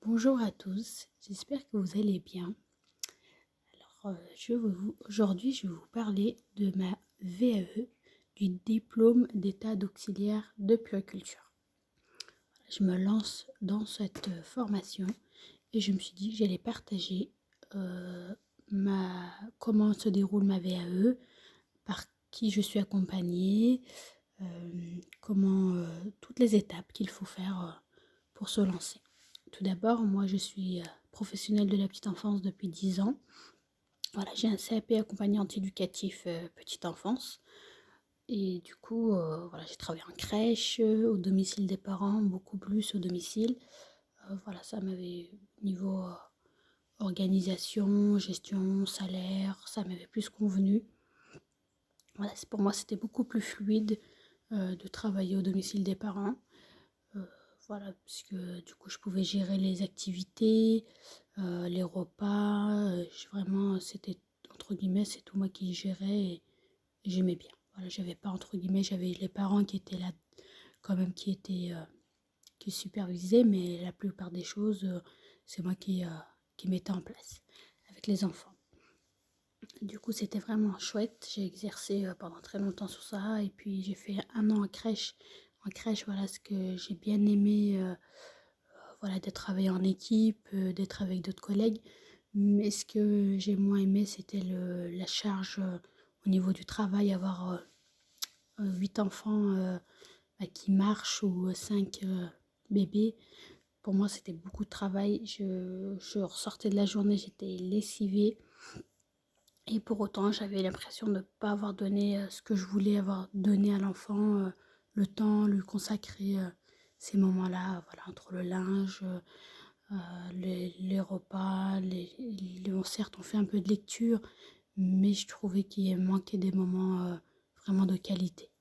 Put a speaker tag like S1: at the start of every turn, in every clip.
S1: Bonjour à tous, j'espère que vous allez bien. Aujourd'hui, je vais vous parler de ma VAE, du diplôme d'état d'auxiliaire de puériculture. Je me lance dans cette formation et je me suis dit que j'allais partager euh, comment se déroule ma VAE, par qui je suis accompagnée, toutes les étapes qu'il faut faire pour se lancer. Tout d'abord, moi je suis professionnelle de la petite enfance depuis 10 ans. Voilà, j'ai un CAP accompagnante éducatif petite enfance. Et du coup, voilà, j'ai travaillé en crèche, au domicile des parents, beaucoup plus au domicile. Voilà, ça m'avait, niveau organisation, gestion, salaire, ça m'avait plus convenu. Voilà, pour moi, c'était beaucoup plus fluide de travailler au domicile des parents. Euh, voilà, puisque du coup, je pouvais gérer les activités, les repas. Vraiment, c'était, entre guillemets, c'est tout moi qui gérais et j'aimais bien. Voilà, j'avais pas, entre guillemets, j'avais les parents qui étaient là, quand même, qui supervisaient, mais la plupart des choses, c'est moi qui mettais en place avec les enfants. Du coup, c'était vraiment chouette. J'ai exercé pendant très longtemps sur ça. Et puis, j'ai fait un an en crèche. En crèche, voilà, ce que j'ai bien aimé, voilà, d'être travailler en équipe, d'être avec d'autres collègues. Mais ce que j'ai moins aimé, c'était la charge au niveau du travail, avoir 8 enfants qui marchent ou 5 bébés. Pour moi, c'était beaucoup de travail. Je ressortais de la journée, j'étais lessivée. Et pour autant, j'avais l'impression de ne pas avoir donné ce que je voulais avoir donné à l'enfant, le temps, lui consacrer ces moments-là, voilà, entre le linge, les repas, certes on fait un peu de lecture, mais je trouvais qu'il manquait des moments vraiment de qualité.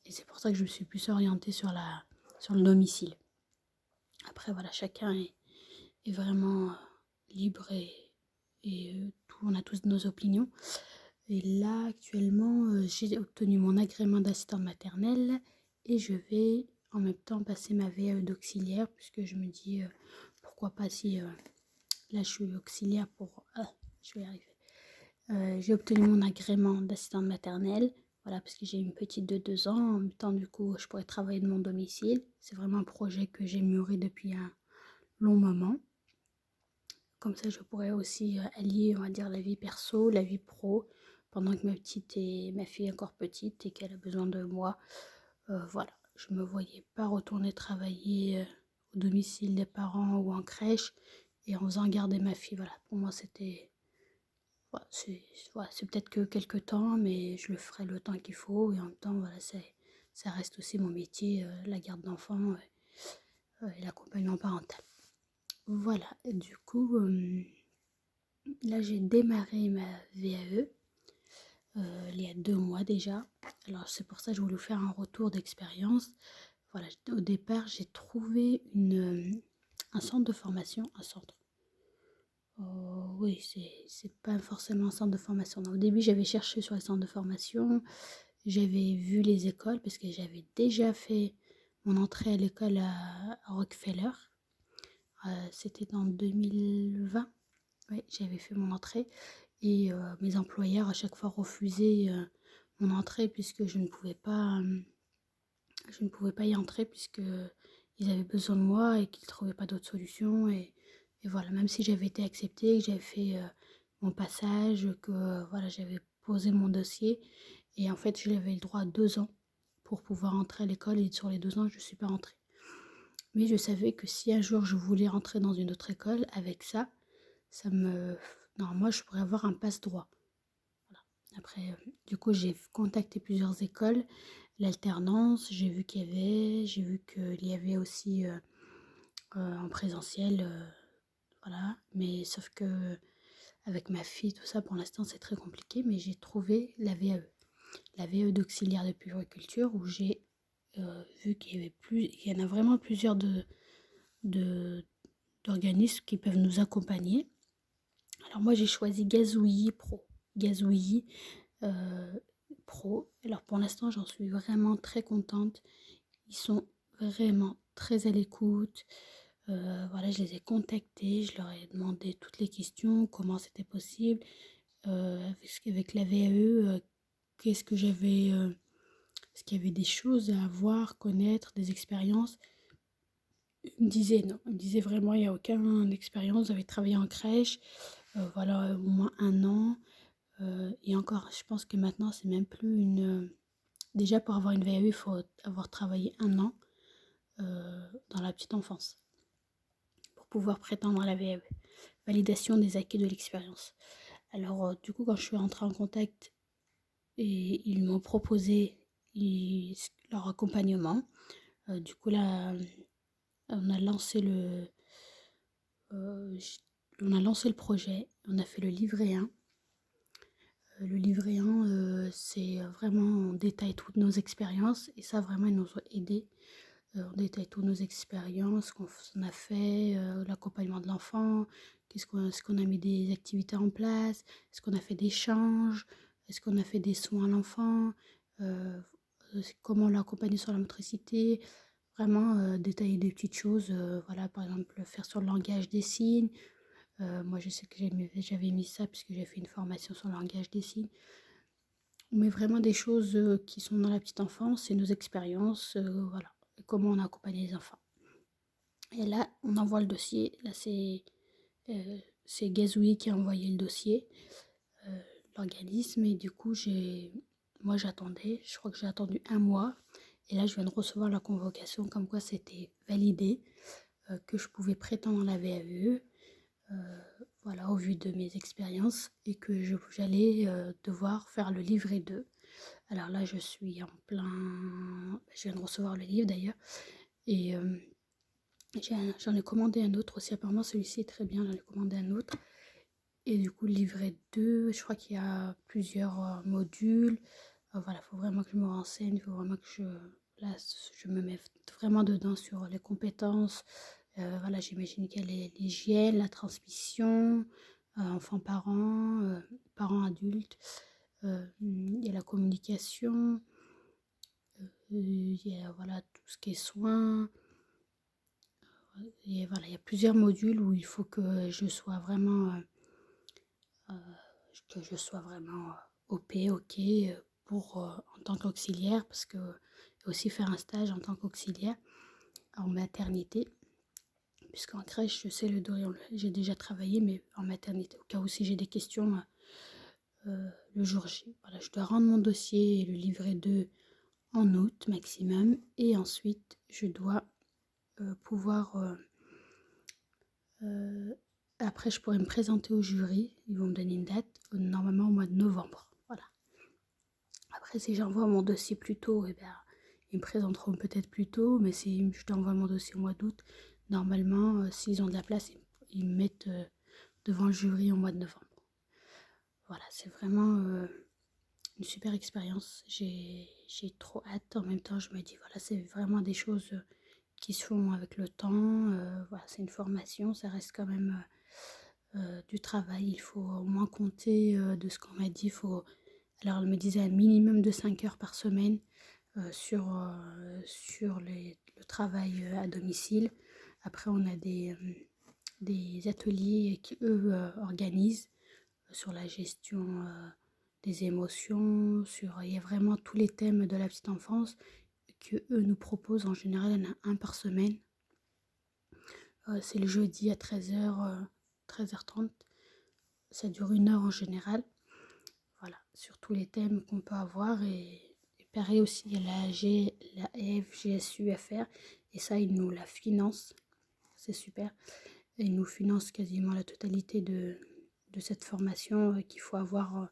S1: Et c'est pour ça que je me suis plus orientée sur le domicile. Après voilà, chacun est vraiment libre on a tous nos opinions. Et là, actuellement, j'ai obtenu mon agrément d'assistante maternelle et je vais en même temps passer ma VAE d'auxiliaire puisque je me dis pourquoi pas si là je suis auxiliaire pour... je vais y arriver. J'ai obtenu mon agrément d'assistante maternelle, voilà, parce que j'ai une petite de 2 ans. En même temps, du coup, je pourrais travailler de mon domicile. C'est vraiment un projet que j'ai mûri depuis un long moment. Comme ça, je pourrais aussi allier, on va dire, la vie perso, la vie pro, pendant que ma fille est encore petite et qu'elle a besoin de moi. Voilà, je me voyais pas retourner travailler au domicile des parents ou en crèche et en faisant garder ma fille. Voilà, pour moi, c'était... Voilà, c'est peut-être que quelques temps, mais je le ferai le temps qu'il faut. Et en même temps, voilà, ça reste aussi mon métier, la garde d'enfants et l'accompagnement parental. Voilà, et du coup... là, j'ai démarré ma VAE il y a 2 mois déjà. Alors, c'est pour ça que je voulais faire un retour d'expérience. Voilà, au départ, j'ai trouvé un centre de formation. Un centre. Oui, c'est pas forcément un centre de formation. Non, au début, j'avais cherché sur les centres de formation. J'avais vu les écoles parce que j'avais déjà fait mon entrée à l'école à Rockefeller. C'était en 2020. Oui, j'avais fait mon entrée et mes employeurs à chaque fois refusaient mon entrée puisque je ne pouvais pas y entrer puisque ils avaient besoin de moi et qu'ils ne trouvaient pas d'autre solution et voilà, même si j'avais été acceptée, que j'avais fait mon passage, que voilà, j'avais posé mon dossier et en fait j'avais le droit à 2 ans pour pouvoir entrer à l'école et sur les 2 ans je ne suis pas rentrée. Mais je savais que si un jour je voulais rentrer dans une autre école avec ça, ça me... Normalement, je pourrais avoir un passe-droit. Voilà. Après, du coup, j'ai contacté plusieurs écoles. L'alternance, j'ai vu qu'il y avait aussi en présentiel, voilà. Mais sauf que avec ma fille, tout ça, pour l'instant, c'est très compliqué. Mais j'ai trouvé la VAE d'auxiliaire de puériculture, où j'ai vu il y en a vraiment plusieurs de, d'organismes qui peuvent nous accompagner. Alors moi j'ai choisi Gazouillis Pro. Gazouillis Pro. Alors pour l'instant j'en suis vraiment très contente. Ils sont vraiment très à l'écoute. Voilà, je les ai contactés, je leur ai demandé toutes les questions, comment c'était possible, avec la VAE, qu'est-ce que j'avais, est-ce qu'il y avait des choses à voir, connaître, des expériences. Il me disait non, il me disait vraiment, il n'y a aucune expérience, vous avez travaillé en crèche, voilà, au moins 1 an. Et encore, je pense que maintenant, c'est même plus une... Déjà, pour avoir une VAE, il faut avoir travaillé 1 an dans la petite enfance pour pouvoir prétendre à la VAE. Validation des acquis de l'expérience. Alors, du coup, quand je suis rentrée en contact et ils m'ont proposé leur accompagnement, du coup, là, on a lancé euh, on a lancé le projet, on a fait le livret 1. Le livret 1, c'est vraiment, on détaille toutes nos expériences et ça, vraiment, ils nous ont aidés. On détaille toutes nos expériences, ce qu'on a fait, l'accompagnement de l'enfant, est-ce qu'on a mis des activités en place, est-ce qu'on a fait des échanges, est-ce qu'on a fait des soins à l'enfant, comment on l'a accompagné sur la motricité, vraiment détailler des petites choses, voilà, par exemple faire sur le langage des signes. Moi je sais que j'avais mis ça puisque j'ai fait une formation sur le langage des signes. On met vraiment des choses qui sont dans la petite enfance et nos expériences, voilà, et comment on a accompagné les enfants. Et là, on envoie le dossier. Là, c'est Gazoui qui a envoyé le dossier, l'organisme. Et du coup, moi, j'attendais. Je crois que j'ai attendu 1 mois. Et là, je viens de recevoir la convocation comme quoi c'était validé, que je pouvais prétendre à la VAE. Voilà, au vu de mes expériences. Et que j'allais devoir faire le livret 2. Alors là, je suis en plein... Je viens de recevoir le livre d'ailleurs. Et j'en ai commandé un autre aussi. Apparemment, celui-ci est très bien. J'en ai commandé un autre. Et du coup, le livret 2, je crois qu'il y a plusieurs modules. Voilà, il faut vraiment que je me renseigne. Il faut vraiment que là, je me mette vraiment dedans sur les compétences. Voilà, j'imagine qu'il y a l'hygiène, la transmission, enfants-parents, parents-adultes. Il y a la communication. Il y a voilà, tout ce qui est soins. Et voilà, il y a plusieurs modules où il faut que je sois vraiment, OP, OK, pour, en tant qu'auxiliaire, parce que aussi faire un stage en tant qu'auxiliaire en maternité, puisqu'en crèche, je sais le dos, j'ai déjà travaillé, mais en maternité, au cas où si j'ai des questions le jour J. Voilà, je dois rendre mon dossier et le livret 2 en août maximum, et ensuite je dois pouvoir après, je pourrais me présenter au jury. Ils vont me donner une date, normalement au mois de novembre. Voilà. Après, si j'envoie mon dossier plus tôt, eh bien, ils me présenteront peut-être plus tôt. Mais si je t'envoie mon dossier au mois d'août, normalement, s'ils ont de la place, ils me mettent devant le jury au mois de novembre. Voilà, c'est vraiment une super expérience. J'ai trop hâte. En même temps, je me dis, voilà, c'est vraiment des choses qui se font avec le temps. Voilà, c'est une formation, ça reste quand même du travail. Il faut au moins compter de ce qu'on m'a dit. Alors, elle me disait un minimum de 5 heures par semaine sur le travail à domicile. Après, on a des ateliers qui, eux, organisent sur la gestion des émotions, il y a vraiment tous les thèmes de la petite enfance que eux nous proposent. En général, il y en a un par semaine. C'est le jeudi à 13h, 13h30. Ça dure 1 heure en général. Voilà, sur tous les thèmes qu'on peut avoir. Et pareil aussi, il y a la FGSU à faire. Et ça, ils nous la financent. C'est super. Et ils nous financent quasiment la totalité de cette formation qu'il faut avoir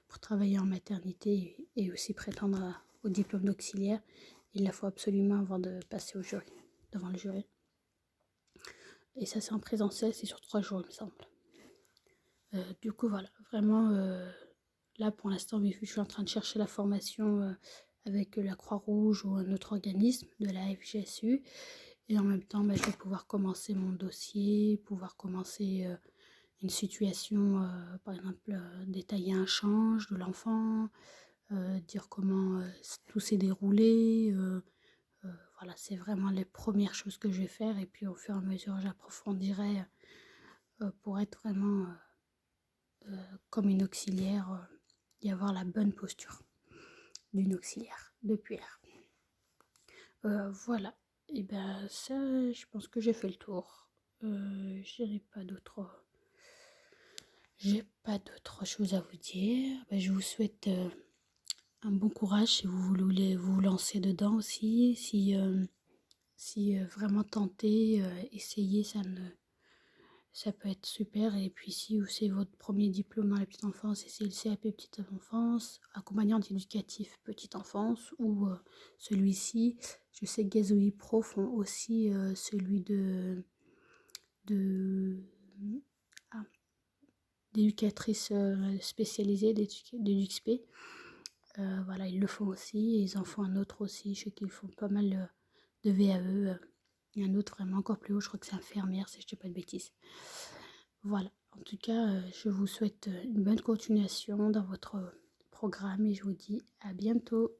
S1: pour travailler en maternité et aussi prétendre au diplôme d'auxiliaire. Il la faut absolument avant de passer au jury, devant le jury. Et ça, c'est en présentiel, c'est sur 3 jours, il me semble. Du coup, voilà, vraiment, là, pour l'instant, je suis en train de chercher la formation avec la Croix-Rouge ou un autre organisme de la FGSU. Et en même temps, je vais pouvoir commencer mon dossier, pouvoir commencer une situation, par exemple, détailler un change de l'enfant, dire comment tout s'est déroulé, voilà, c'est vraiment les premières choses que je vais faire. Et puis au fur et à mesure, j'approfondirai pour être vraiment comme une auxiliaire et avoir la bonne posture d'une auxiliaire de cuir. Voilà. Et ben ça, je pense que j'ai fait le tour. Je n'ai pas d'autres. J'ai pas d'autre chose à vous dire. Ben, je vous souhaite un bon courage si vous voulez vous lancer dedans aussi. Si vraiment tenter, essayer, ça peut être super. Et puis si c'est votre premier diplôme dans la petite enfance, essayez le CAP petite enfance, accompagnante éducatif petite enfance ou celui-ci. Je sais que Gazouille Pro font aussi celui de ah, d'éducatrice spécialisée d'EduxP. Voilà, ils le font aussi. Ils en font un autre aussi. Je sais qu'ils font pas mal de VAE. Et un autre vraiment encore plus haut, je crois que c'est infirmière, si je ne dis pas de bêtises. Voilà, en tout cas, je vous souhaite une bonne continuation dans votre programme et je vous dis à bientôt.